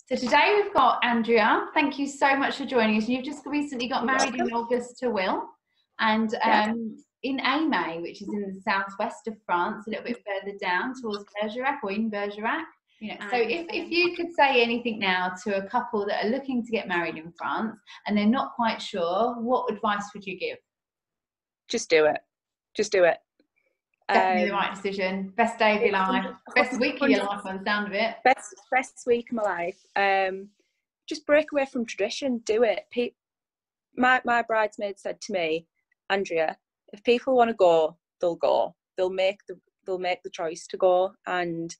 So today we've got Andrea. Thank you so much for joining us. You've just recently got married in August to Will, and in Aimé, which is in the southwest of France, a little bit further down towards Bergerac or in Bergerac. You know, so if you could say anything now to a couple that are looking to get married in France and they're not quite sure, what advice would you give? Just do it. Just do it. Definitely the right decision. Best day of your life. Best week of your life by the sound of it. Best week of my life. Just break away from tradition. Do it. My bridesmaid said to me, Andrea, if people want to go, they'll go. They'll make the choice to go. And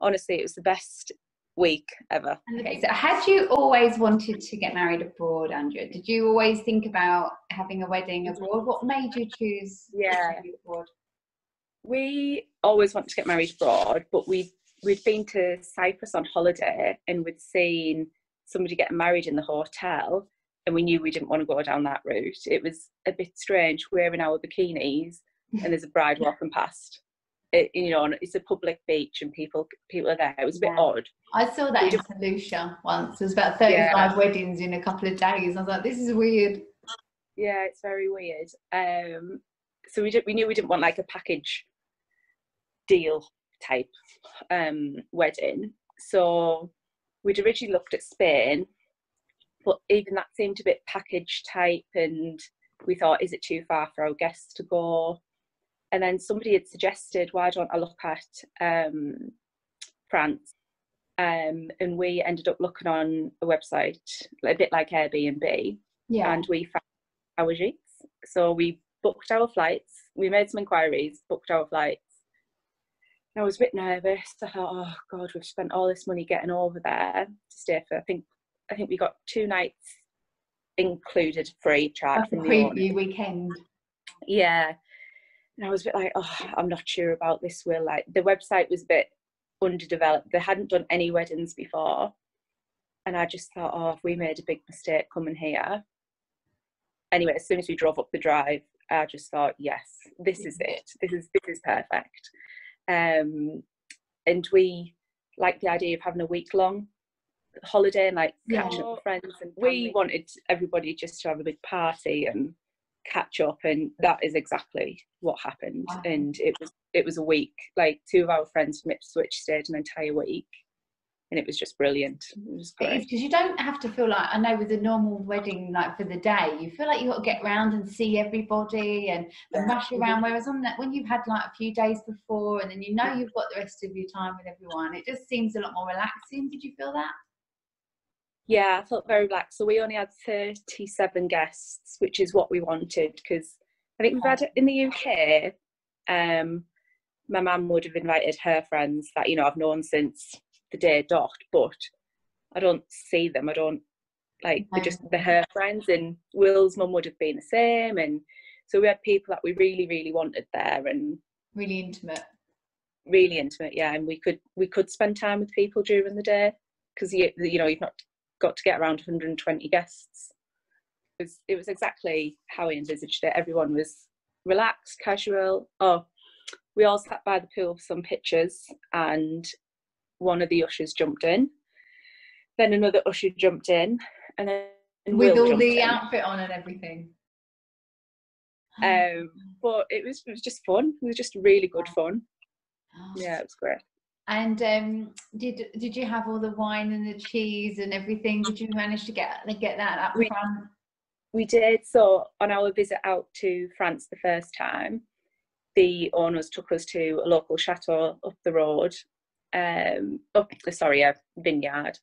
honestly, it was the best week ever. Okay, so had you always wanted to get married abroad, Andrea? Did you always think about having a wedding abroad? What made you choose to be abroad? We always want to get married abroad, but we'd been to Cyprus on holiday and we'd seen somebody getting married in the hotel, and we knew we didn't want to go down that route. It was a bit strange wearing our bikinis and there's a bride walking past. It's a public beach and people are there. It was a bit odd. I saw that in St. Lucia once. There was about 35 weddings in a couple of days. I was like, this is weird. Yeah, it's very weird. So we knew we didn't want like a package deal type wedding. So we'd originally looked at Spain, but even that seemed a bit package type, and we thought, is it too far for our guests to go? And then somebody had suggested, why don't I look at France? And we ended up looking on a website, a bit like Airbnb, and we found our gîtes. So we booked our flights, we made some inquiries, booked our flights. And I was a bit nervous. I thought, oh God, we've spent all this money getting over there to stay for, I think we got 2 nights included free charge from the preview weekend. Yeah. And I was a bit like, oh, I'm not sure about this, Will. Like, the website was a bit underdeveloped. They hadn't done any weddings before. And I just thought, oh, have we made a big mistake coming here? Anyway, as soon as we drove up the drive, I just thought, yes, this is it. This is perfect. And we like the idea of having a week-long holiday and like catch up with friends. And we wanted everybody just to have a big party and catch up, and that is exactly what happened. And it was a week. Like, 2 of our friends from Ipswich stayed an entire week, and it was just brilliant. It was great. Because you don't have to feel like, I know with a normal wedding, like for the day, you feel like you've got to get around and see everybody and rush around, whereas on that, when you've had like a few days before and then you've got the rest of your time with everyone, it just seems a lot more relaxing. Did you feel that? Yeah, I felt very relaxed. So we only had 37 guests, which is what we wanted, because I think we've had in the UK, my mum would have invited her friends that, I've known since the day dot, but I don't see them. I don't like, they're her friends, and Will's mum would have been the same. And so we had people that we really, really wanted there, and really intimate, yeah. And we could spend time with people during the day, because you've not got to get around 120 guests. It was exactly how we envisaged it. Everyone was relaxed, casual. We all sat by the pool for some pictures, and one of the ushers jumped in, then another usher jumped in, and then with all the outfit on and everything. But it was just fun. It was just really good fun. Yeah, it was great. And did you have all the wine and the cheese and everything? Did you manage to get that up front? We did. So on our visit out to France the first time, the owners took us to a local chateau up the road, a vineyard,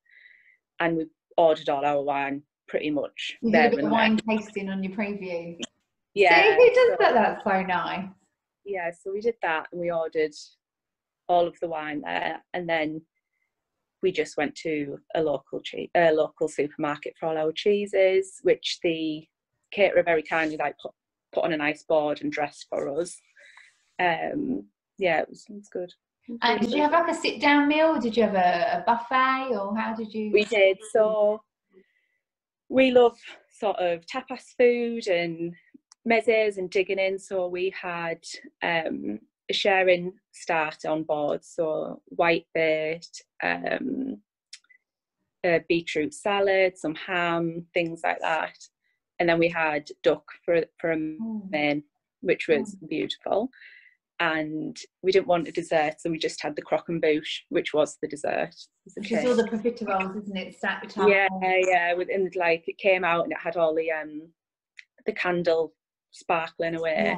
and we ordered all our wine pretty much. You did a bit of wine tasting on your preview. Yeah. See, who does that? That's so nice. Yeah, so we did that, and we ordered all of the wine there, and then we just went to a local supermarket for all our cheeses, which the caterer very kindly put on a nice board and dressed for us. Yeah, it was good. And did you have like a sit down meal? Did you have a buffet, or how did you? We did. So we love sort of tapas food and mezes and digging in. So we had a sharing start on board, so whitebait, beetroot salad, some ham, things like that. And then we had duck for a main, which was beautiful. And we didn't want a dessert, so we just had the croque and bouche, which was the dessert. Which is all the profiteroles, isn't it? Stacked up. Yeah. Within, like, it came out and it had all the candle sparkling away. Yeah.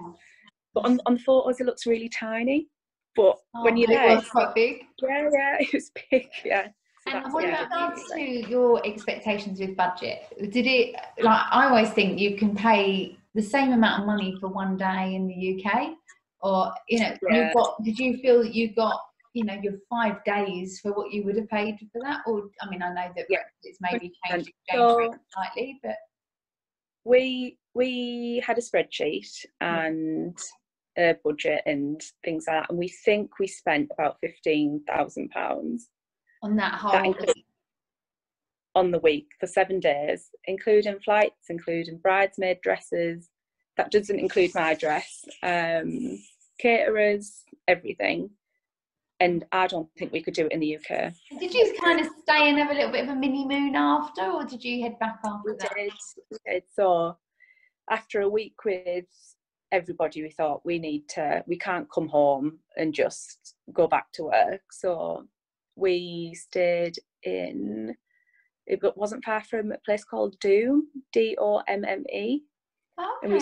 But on the photos, it looks really tiny. But when you're there, it was quite big. Yeah, it was big. Yeah. So and what about regards to your expectations with budget? Did it, like, I always think you can pay the same amount of money for one day in the UK, or did you feel that you got your 5 days for what you would have paid for that? Or I mean, I know that it's maybe changed exchange rate slightly, but we had a spreadsheet and a budget and things like that, and we think we spent about £15,000 on that whole week. On the week for 7 days, including flights, including bridesmaid dresses. That doesn't include my dress, caterers, everything. And I don't think we could do it in the UK. Did you kind of stay and have a little bit of a mini moon after, or did you head back after that? We did. So after a week with everybody, we thought we can't come home and just go back to work. So we stayed in, it wasn't far from a place called Doom, Domme. Okay. And we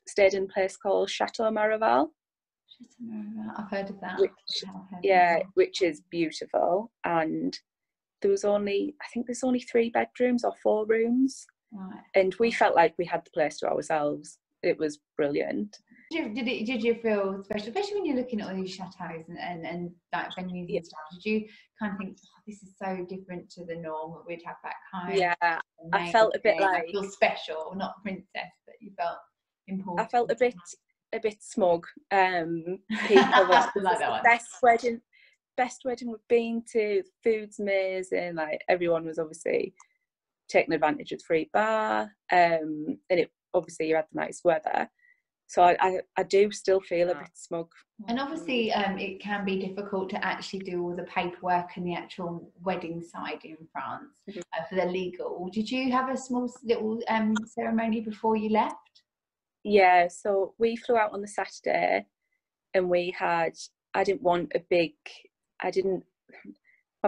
stayed in a place called Chateau Maraval. I've heard of that. Which is beautiful. And there's only 3 bedrooms or 4 rooms. Right. And we felt like we had the place to ourselves. It was brilliant. Did you feel special, especially when you're looking at all these chateaus and like venues and stuff? Did you kind of think, this is so different to the norm that we'd have back home? Yeah, I felt a bit like, I feel special, not princess, but you felt important. I felt a bit smug. People were like that one. Best wedding we've been to. Food's amazing. Like, everyone was obviously taking advantage of the free bar, and it obviously you had the nice weather. So I do still feel a bit smug. And obviously it can be difficult to actually do all the paperwork and the actual wedding side in France for the legal. Did you have a small little ceremony before you left? Yeah, so we flew out on the Saturday, and my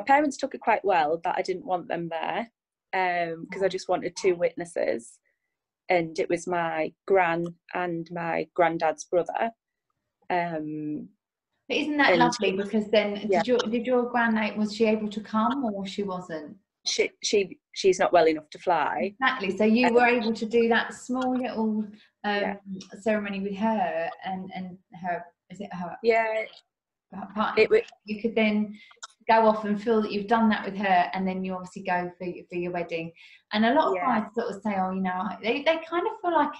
parents took it quite well that I didn't want them there, because I just wanted 2 witnesses. And it was my gran and my granddad's brother. But isn't that lovely? Because then, did your grandmate, was she able to come, or she wasn't? She's not well enough to fly. Exactly. So you were able to do that small little ceremony with her and her. Is it her? Yeah. Her partner. You could then go off and feel that you've done that with her, and then you obviously go for your wedding. And a lot of brides sort of say, they kind of feel like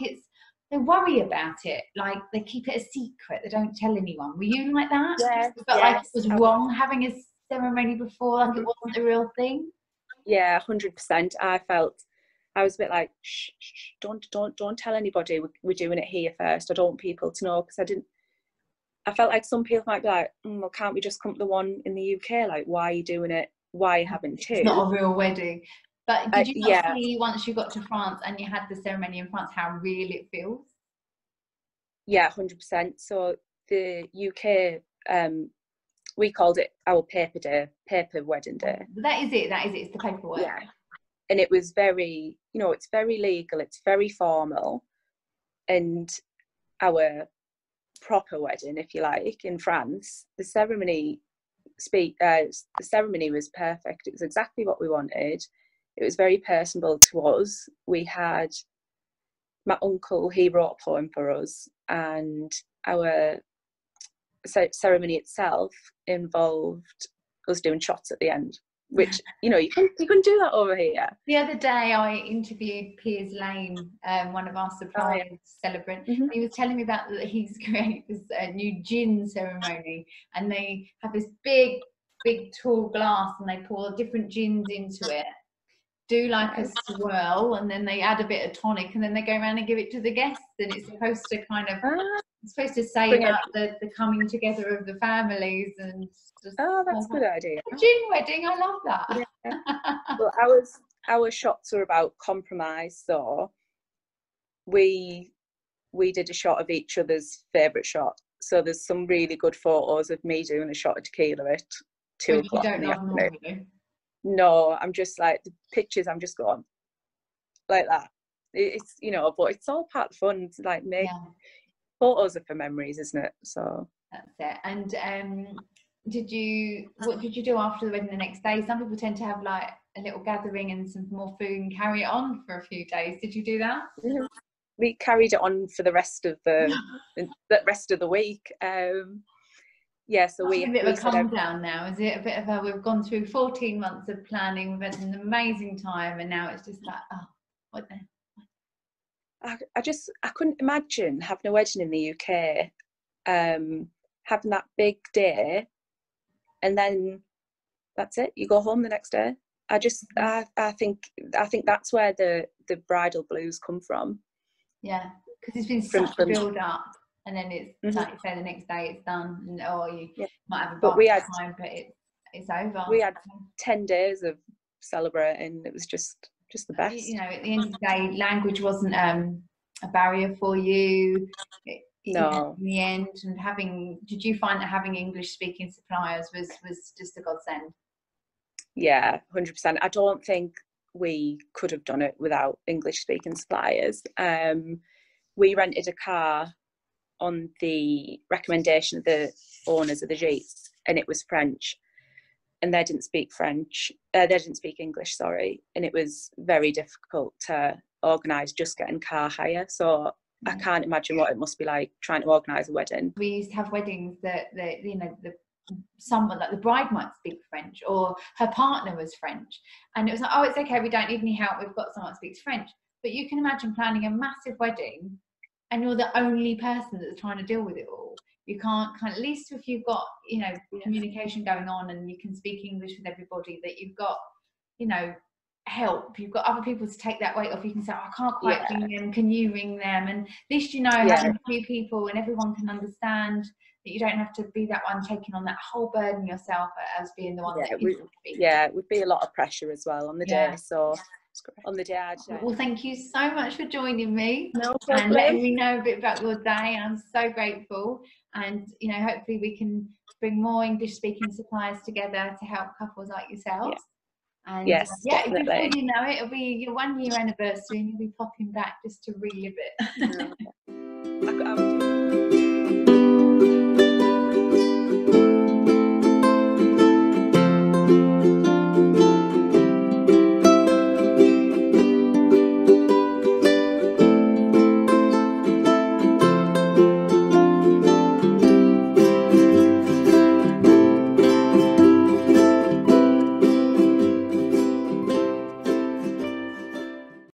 they worry about it, like they keep it a secret, they don't tell anyone. Were you like that? Yeah. You felt like it was wrong having a ceremony before, like it wasn't the real thing? Yeah, 100%. I was a bit like, shh, don't tell anybody. We're doing it here first. I don't want people to know, because I felt like some people might be like, well, can't we just come to the one in the UK? Like, why are you doing it? Why are you having 2? It's not a real wedding. But did you not see, once you got to France and you had the ceremony in France, how real it feels? Yeah, 100%. So the UK, we called it our paper wedding day. That is it. It's the paperwork. Yeah. And it was very, it's very legal. It's very formal. And our proper wedding, if you like, in France, the ceremony was perfect. It was exactly what we wanted. It was very personable to us. We had my uncle, he wrote a poem for us, and our ceremony itself involved us doing shots at the end, which you couldn't do that over here. The other day I interviewed Piers Lane, one of our suppliers, celebrant. He was telling me about that he's created this new gin ceremony, and they have this big tall glass, and they pour different gins into it, do like a swirl, and then they add a bit of tonic, and then they go around and give it to the guests, and it's supposed to kind of supposed to say Bring about the coming together of the families and just, Oh, that's a good idea. a June wedding. I love that. Yeah. Well, our shots were about compromise, so we did a shot of each other's favourite shot. So there's some really good photos of me doing a shot of tequila at 2 o'clock in the afternoon. Normally. No, I'm just like, the pictures, I'm just going like that. It's, you know, but it's all part of fun to like make photos are for memories, isn't it? So that's it. And what did you do after the wedding the next day? Some people tend to have like a little gathering and some more food and carry it on for a few days. Did you do that? We carried it on for the rest of the week. Yeah, so we a bit of a calm down now, is it? A bit of a, we've gone through 14 months of planning, we've had an amazing time, and now it's just like, oh, what the? I couldn't imagine having a wedding in the UK, having that big day, and then that's it. You go home the next day. I think that's where the bridal blues come from. Yeah, because it's been such a build up, and then it's like you say, the next day it's done, and you might have a time, but it's over. We had 10 days of celebrating. It was just the best. You know, at the end of the day, language wasn't a barrier for you. No. In the end, and did you find that having English speaking suppliers was just a godsend? Yeah, 100%. I don't think we could have done it without English speaking suppliers. We rented a car on the recommendation of the owners of the Jeets, and it was French, and they didn't speak English, sorry, and it was very difficult to organise just getting car hire. So I can't imagine what it must be like trying to organise a wedding. We used to have weddings that someone like the bride might speak French, or her partner was French, and it was like, oh, it's okay, we don't need any help, we've got someone that speaks French. But you can imagine planning a massive wedding and you're the only person that's trying to deal with it all. You can't at least if you've got communication going on and you can speak English with everybody, that you've got help, you've got other people to take that weight off. You can say, oh, I can't quite ring them, can you ring them? And at least having a few people and everyone can understand that you don't have to be that one taking on that whole burden yourself as being the one that it would be a lot of pressure as well on the day. So on the day well, thank you so much for joining me. No problem. And letting me know a bit about your day. I'm so grateful, and hopefully we can bring more English speaking suppliers together to help couples like yourselves. And yes, definitely. Before you know it, it'll be your 1 year anniversary and you'll be popping back just to relive it.